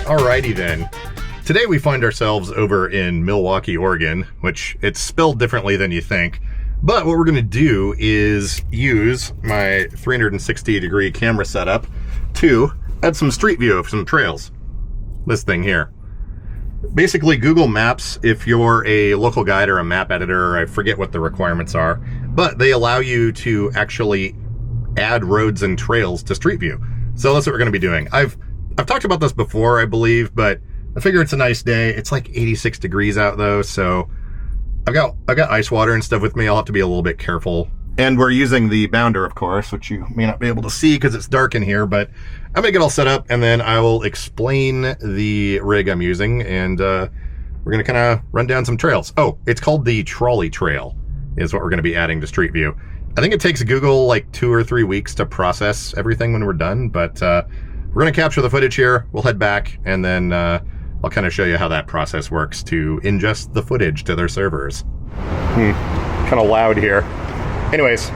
Alrighty then. Today we find ourselves over in Milwaukee, Oregon, which it's spelled differently than you think. But what we're going to do is use my 360-degree camera setup to add some street view of some trails. This thing here. Basically, Google Maps, if you're a local guide or a map editor, I forget what the requirements are, but they allow you to actually add roads and trails to Street View. So that's what we're going to be doing. I've talked about this before, I believe, but I figure it's a nice day. It's like 86 degrees out though, so I've got ice water and stuff with me. I'll have to be a little bit careful. And we're using the bounder, of course, which you may not be able to see because it's dark in here, but I'm gonna get all set up and then I will explain the rig I'm using, and we're gonna kind of run down some trails. Oh, it's called the trolley trail is what we're gonna be adding to Street View. I think it takes Google like 2 or 3 weeks to process everything when we're done, but we're gonna capture the footage here. We'll head back and then I'll kind of show you how that process works to ingest the footage to their servers. Kind of loud here. Anyways,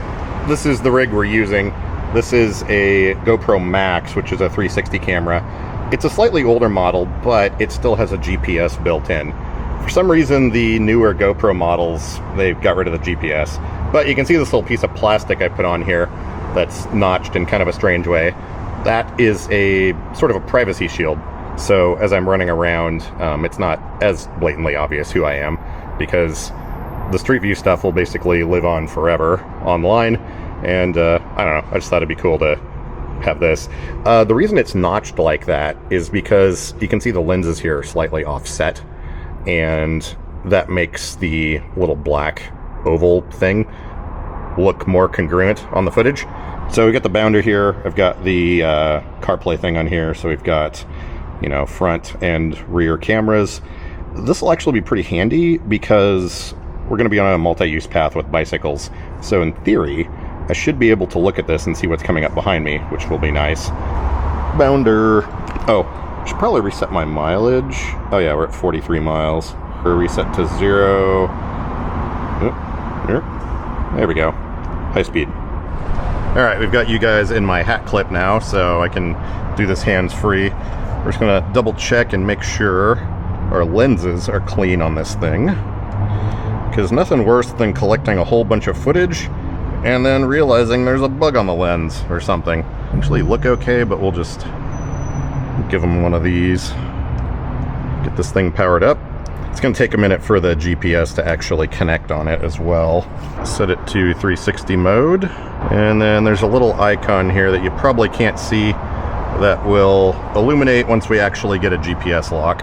this is the rig we're using. This is a GoPro Max, which is a 360 camera. It's a slightly older model, but it still has a GPS built in. For some reason, the newer GoPro models, they've got rid of the GPS. But you can see this little piece of plastic I put on here that's notched in kind of a strange way. That is a sort of a privacy shield. So as I'm running around, it's not as blatantly obvious who I am, because the Street View stuff will basically live on forever online. And I don't know, I just thought it'd be cool to have this. The reason it's notched like that is because you can see the lenses here are slightly offset, and that makes the little black oval thing look more congruent on the footage. So we've got the bounder here. I've got the CarPlay thing on here. So we've got, you know, front and rear cameras. This will actually be pretty handy because we're going to be on a multi-use path with bicycles. So in theory, I should be able to look at this and see what's coming up behind me, which will be nice. Bounder. Oh, I should probably reset my mileage. Oh yeah, we're at 43 miles. Or reset to 0. There we go. High speed. All right, we've got you guys in my hat clip now, so I can do this hands-free. We're just gonna double check and make sure our lenses are clean on this thing, because nothing worse than collecting a whole bunch of footage and then realizing there's a bug on the lens or something. Actually look okay, but we'll just give them one of these. Get this thing powered up. It's gonna take a minute for the GPS to actually connect on it as well. Set it to 360 mode, and then there's a little icon here that you probably can't see that will illuminate once we actually get a GPS lock.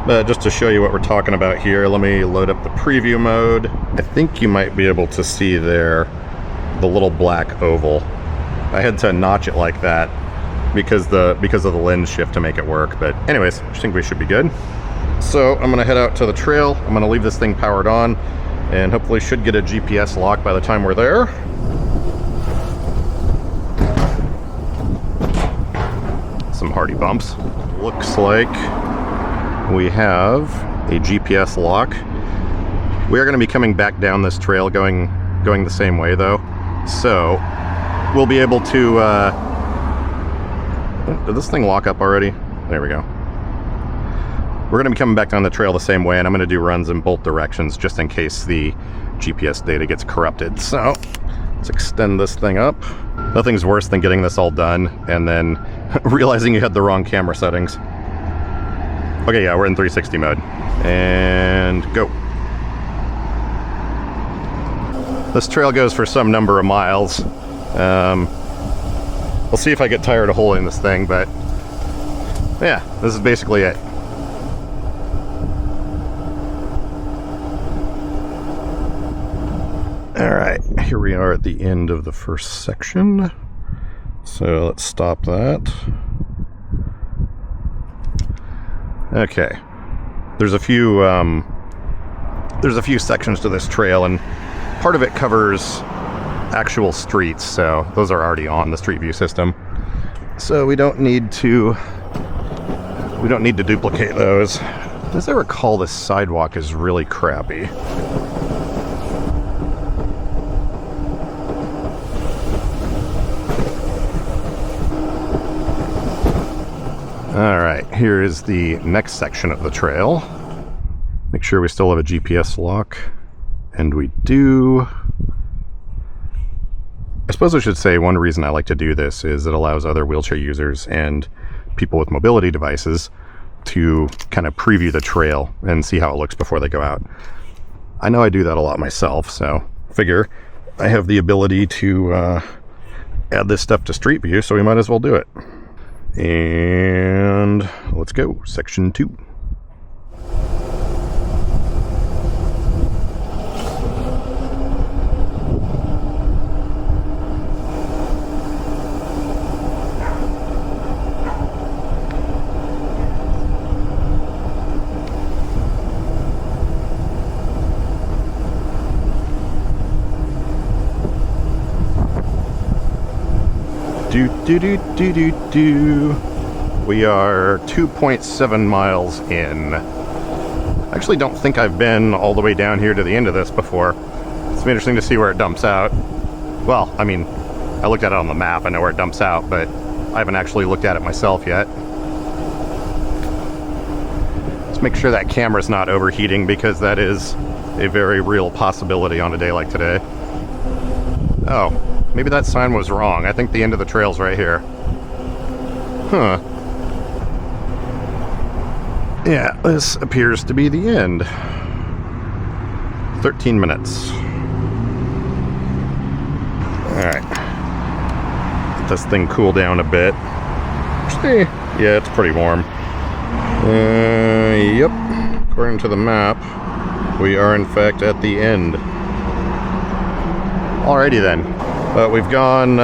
But just to show you what we're talking about here, let me load up the preview mode. I think you might be able to see there the little black oval. I had to notch it like that because of the lens shift to make it work. But anyways, I think we should be good. So I'm gonna head out to the trail. I'm gonna leave this thing powered on and hopefully should get a GPS lock by the time we're there. Some hardy bumps. Looks like we have a GPS lock. We are going to be coming back down this trail going the same way though. So we'll be able to did this thing lock up already? There we go. We're going to be coming back down the trail the same way, and I'm going to do runs in both directions just in case the GPS data gets corrupted. So let's extend this thing up. Nothing's worse than getting this all done and then realizing you had the wrong camera settings. Okay, yeah, we're in 360 mode. And go. This trail goes for some number of miles. We'll see if I get tired of holding this thing, but yeah, this is basically it. All right, here we are at the end of the first section. So let's stop that. Okay, there's a few sections to this trail, and part of it covers actual streets, so those are already on the Street View system. So we don't need to duplicate those. As I recall, this sidewalk is really crappy. All right, here is the next section of the trail. Make sure we still have a GPS lock, and we do. I suppose I should say one reason I like to do this is it allows other wheelchair users and people with mobility devices to kind of preview the trail and see how it looks before they go out. I know I do that a lot myself, so figure I have the ability to add this stuff to Street View, so we might as well do it. And let's go, section 2. We are 2.7 miles in. I actually don't think I've been all the way down here to the end of this before. It's interesting to see where it dumps out. Well, I mean, I looked at it on the map, I know where it dumps out, but I haven't actually looked at it myself yet. Let's make sure that camera's not overheating, because that is a very real possibility on a day like today. Oh, maybe that sign was wrong. I think the end of the trail's right here. Huh. Yeah, this appears to be the end. 13 minutes. Alright. Let this thing cool down a bit. Yeah, it's pretty warm. Yep. According to the map, we are in fact at the end. Alrighty then. We've gone,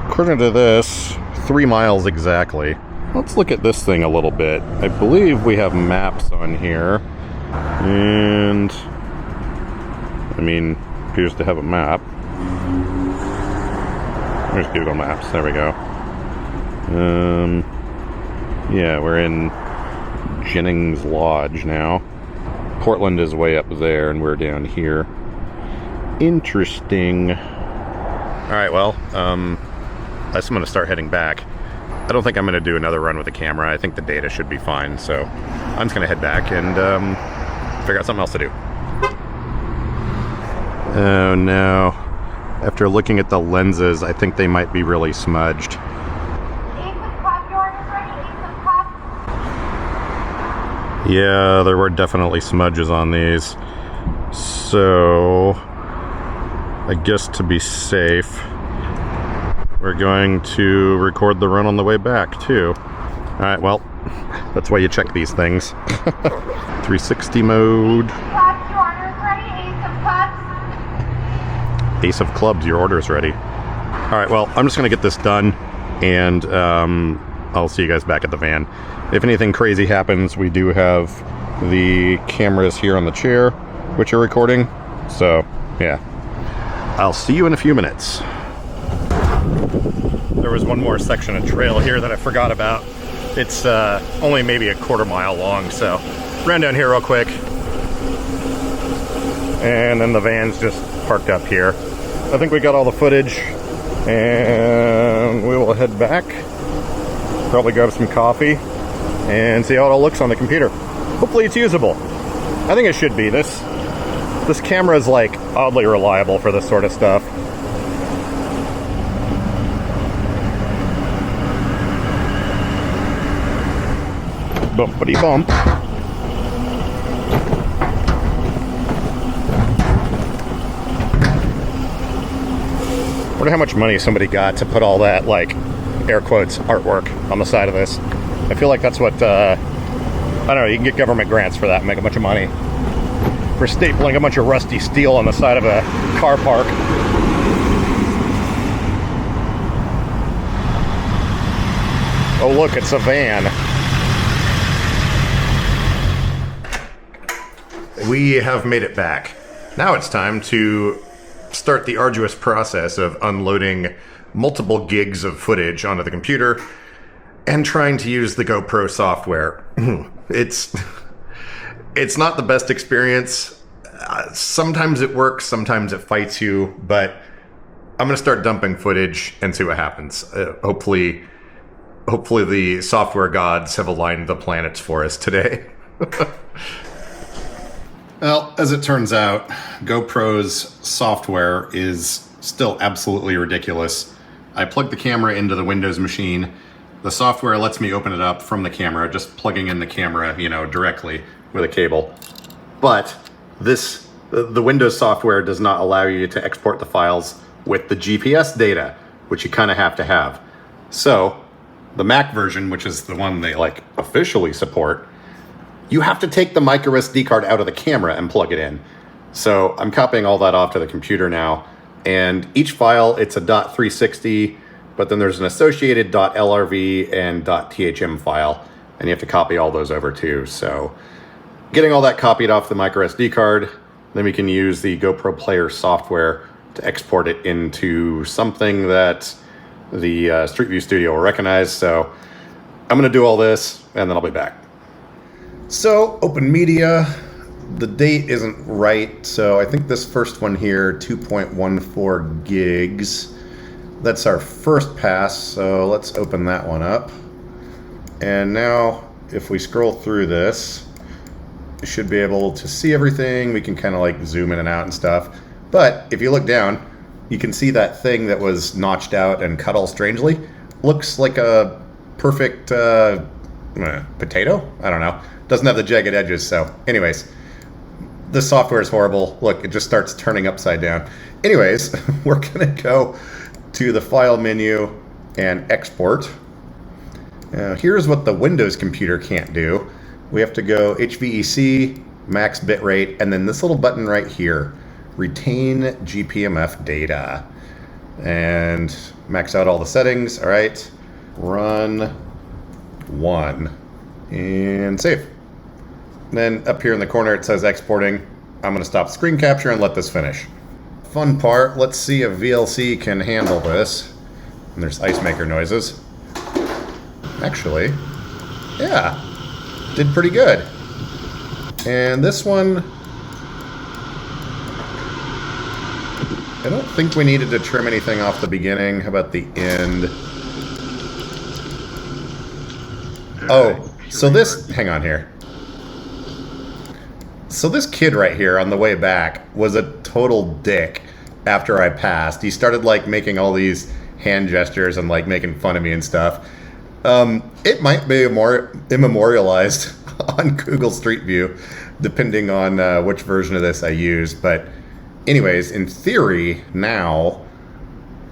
according to this, 3 miles exactly. Let's look at this thing a little bit. I believe we have maps on here. And, I mean, appears to have a map. There's Google Maps. There we go. Yeah, we're in Jennings Lodge now. Portland is way up there, and we're down here. Interesting. Alright, well, I guess I'm going to start heading back. I don't think I'm going to do another run with the camera. I think the data should be fine, so I'm just going to head back and figure out something else to do. Oh no. After looking at the lenses, I think they might be really smudged. Yeah, there were definitely smudges on these. So I guess to be safe, we're going to record the run on the way back too. Alright, well, that's why you check these things. 360 mode. Ace of clubs, your order's ready. Alright, well, I'm just gonna get this done, and I'll see you guys back at the van. If anything crazy happens, we do have the cameras here on the chair, which are recording. So, yeah. I'll see you in a few minutes. There was one more section of trail here that I forgot about. It's only maybe a quarter mile long, so ran down here real quick. And then the van's just parked up here. I think we got all the footage, and we will head back. Probably grab some coffee and see how it all looks on the computer. Hopefully it's usable. I think it should be. This camera is like oddly reliable for this sort of stuff. Bumpity bump. Wonder how much money somebody got to put all that, like, air quotes, artwork on the side of this. I feel like that's what, I don't know, you can get government grants for that and make a bunch of money. For stapling a bunch of rusty steel on the side of a car park. Oh look, it's a van. We have made it back. Now it's time to start the arduous process of unloading multiple gigs of footage onto the computer and trying to use the GoPro software. It's not the best experience. Sometimes it works, sometimes it fights you, but I'm gonna start dumping footage and see what happens. Hopefully Hopefully the software gods have aligned the planets for us today. Well, as it turns out, GoPro's software is still absolutely ridiculous. I plugged the camera into the Windows machine. The software lets me open it up from the camera, just plugging in the camera, directly with a cable. But the Windows software does not allow you to export the files with the GPS data, which you kind of have to have. So the Mac version, which is the one they officially support, you have to take the micro SD card out of the camera and plug it in. So I'm copying all that off to the computer now. And each file, it's a .360, but then there's an associated .lrv and .thm file. And you have to copy all those over too. So getting all that copied off the micro SD card, then we can use the GoPro Player software to export it into something that the Street View Studio will recognize. So I'm gonna do all this and then I'll be back. So, open media, the date isn't right, so I think this first one here, 2.14 gigs, that's our first pass, so let's open that one up. And now, if we scroll through this, we should be able to see everything. We can kind of zoom in and out and stuff. But if you look down, you can see that thing that was notched out and cut all strangely. Looks like a perfect potato? I don't know. Doesn't have the jagged edges, so anyways, the software is horrible. Look, it just starts turning upside down. Anyways, we're gonna go to the file menu and export. Here's what the Windows computer can't do. We have to go HVEC, max bitrate, and then this little button right here, retain GPMF data. And max out all the settings, all right. Run 1 and save. Then up here in the corner it says exporting. I'm going to stop screen capture and let this finish. Fun part, let's see if VLC can handle this. And there's ice maker noises. Actually, yeah, did pretty good. And this one, I don't think we needed to trim anything off the beginning. How about the end? Oh, so this, hang on here. So this kid right here on the way back was a total dick after I passed. He started making all these hand gestures and making fun of me and stuff. It might be more immemorialized on Google Street View, depending on which version of this I use. But anyways, in theory, now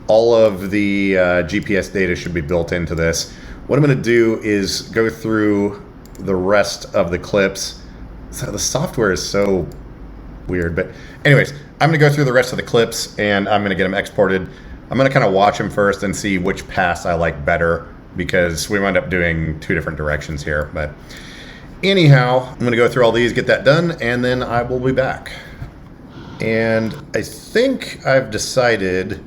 all of the GPS data should be built into this. What I'm going to do is go through the rest of the clips. So the software is so weird, but anyways, I'm going to go through the rest of the clips and I'm going to get them exported. I'm going to kind of watch them first and see which pass I like better, because we wound up doing 2 different directions here. But anyhow, I'm going to go through all these, get that done, and then I will be back. And I think I've decided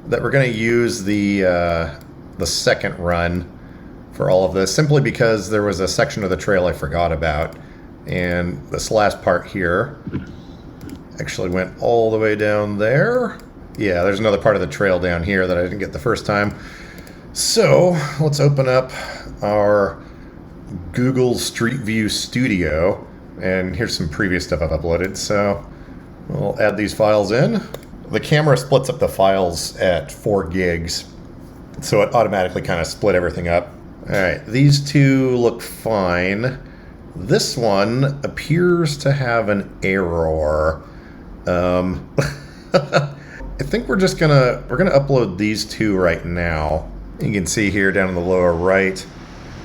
that we're going to use the second run for all of this, simply because there was a section of the trail I forgot about. And this last part here actually went all the way down there. Yeah, there's another part of the trail down here that I didn't get the first time. So let's open up our Google Street View Studio. And here's some previous stuff I've uploaded. So we'll add these files in. The camera splits up the files at 4 gigs. So it automatically kind of split everything up. All right, these 2 look fine. This one appears to have an error. I think we're gonna upload these 2 right now. You can see here down in the lower right,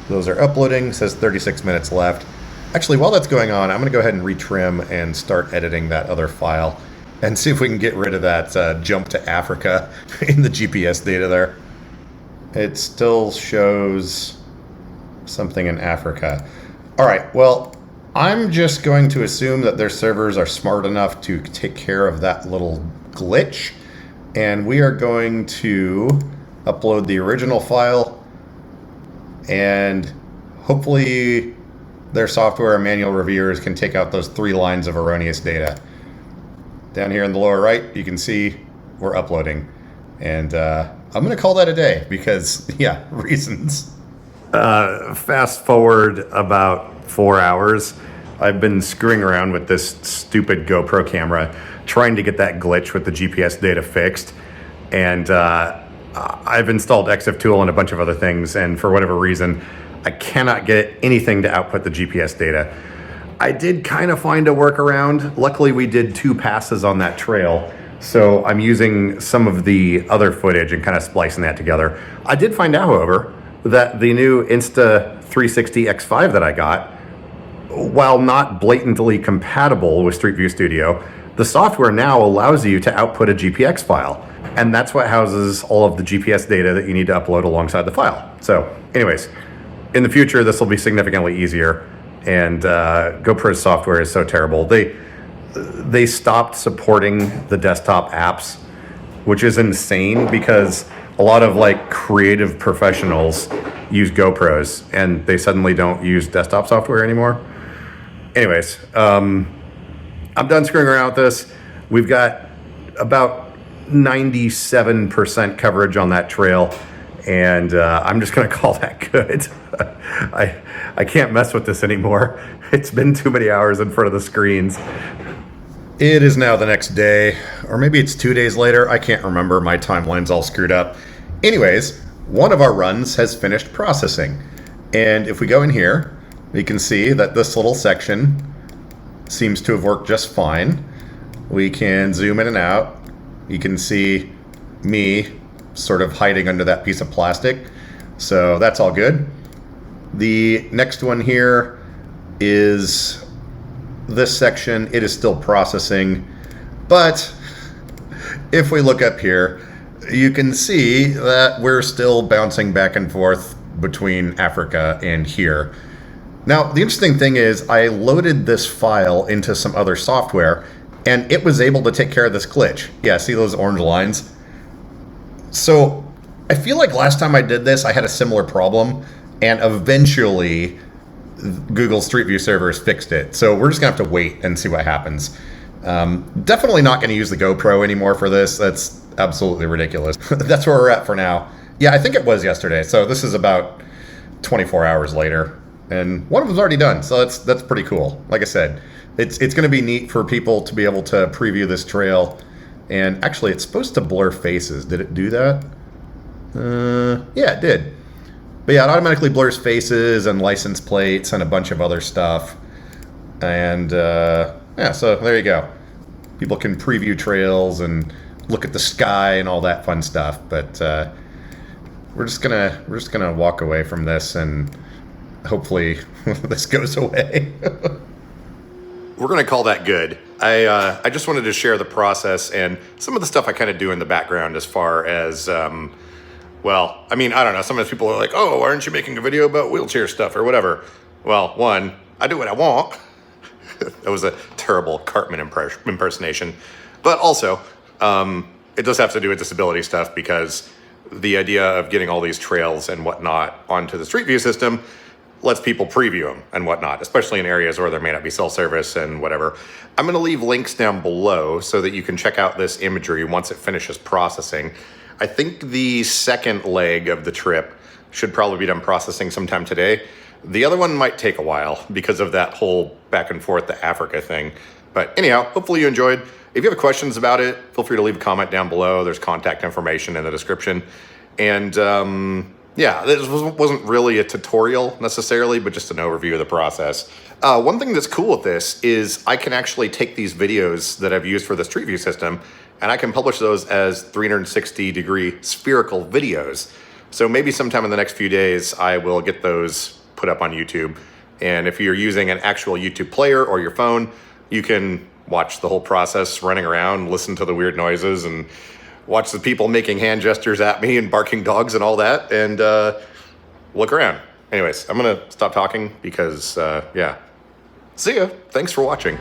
those are uploading. It says 36 minutes left. Actually, while that's going on, I'm gonna go ahead and retrim and start editing that other file and see if we can get rid of that jump to Africa in the GPS data there. It still shows something in Africa. All right, well, I'm just going to assume that their servers are smart enough to take care of that little glitch, and we are going to upload the original file, and hopefully their software and manual reviewers can take out those 3 lines of erroneous data. Down here in the lower right, you can see we're uploading, and I'm going to call that a day because, yeah, reasons. Fast forward about 4 hours. I've been screwing around with this stupid GoPro camera, trying to get that glitch with the GPS data fixed. And I've installed XFTool and a bunch of other things, and for whatever reason, I cannot get anything to output the GPS data. I did kind of find a workaround. Luckily, we did 2 passes on that trail, so I'm using some of the other footage and kind of splicing that together. I did find out, however, that the new Insta360 X5 that I got, while not blatantly compatible with Street View Studio, the software now allows you to output a GPX file. And that's what houses all of the GPS data that you need to upload alongside the file. So anyways, in the future, this will be significantly easier. And GoPro's software is so terrible. They stopped supporting the desktop apps, which is insane because a lot of like creative professionals use GoPros and they suddenly don't use desktop software anymore. Anyways, I'm done screwing around with this. We've got about 97% coverage on that trail, and I'm just gonna call that good. I can't mess with this anymore. It's been too many hours in front of the screens. It is now the next day, or maybe it's 2 days later. I can't remember. My timeline's all screwed up. Anyways, one of our runs has finished processing. And if we go in here, we can see that this little section seems to have worked just fine. We can zoom in and out. You can see me sort of hiding under that piece of plastic. So that's all good. The next one here is this section. It is still processing, but if we look up here, you can see that we're still bouncing back and forth between Africa and here. Now, the interesting thing is I loaded this file into some other software and it was able to take care of this glitch. Yeah, see those orange lines? So I feel like last time I did this, I had a similar problem, and eventually Google Street View servers fixed it. So we're just gonna have to wait and see what happens. Definitely not gonna use the GoPro anymore for this. That's absolutely ridiculous. That's where we're at for now. Yeah, I think it was yesterday. So this is about 24 hours later, and one of them's already done. So that's pretty cool. Like I said, it's gonna be neat for people to be able to preview this trail. And actually, it's supposed to blur faces. Did it do that? Yeah, it did. But yeah, it automatically blurs faces and license plates and a bunch of other stuff. And yeah, so there you go. People can preview trails and look at the sky and all that fun stuff. But we're just gonna walk away from this, and hopefully this goes away. We're gonna call that good. I just wanted to share the process and some of the stuff I kind of do in the background as far as well, I mean, I don't know. Some of the people are like, oh, why aren't you making a video about wheelchair stuff or whatever? Well, one, I do what I want. That was a terrible Cartman impersonation. But also, it does have to do with disability stuff, because the idea of getting all these trails and whatnot onto the Street View system lets people preview them and whatnot, especially in areas where there may not be cell service and whatever. I'm gonna leave links down below so that you can check out this imagery once it finishes processing. I think the second leg of the trip should probably be done processing sometime today. The other one might take a while because of that whole back and forth to Africa thing. But anyhow, hopefully you enjoyed. If you have questions about it, feel free to leave a comment down below. There's contact information in the description. And yeah, this wasn't really a tutorial necessarily, but just an overview of the process. One thing that's cool with this is I can actually take these videos that I've used for the Street View system, and I can publish those as 360-degree spherical videos. So maybe sometime in the next few days, I will get those put up on YouTube. And if you're using an actual YouTube player or your phone, you can watch the whole process running around, listen to the weird noises, and watch the people making hand gestures at me and barking dogs and all that, and look around. Anyways, I'm gonna stop talking because, yeah. See ya. Thanks for watching.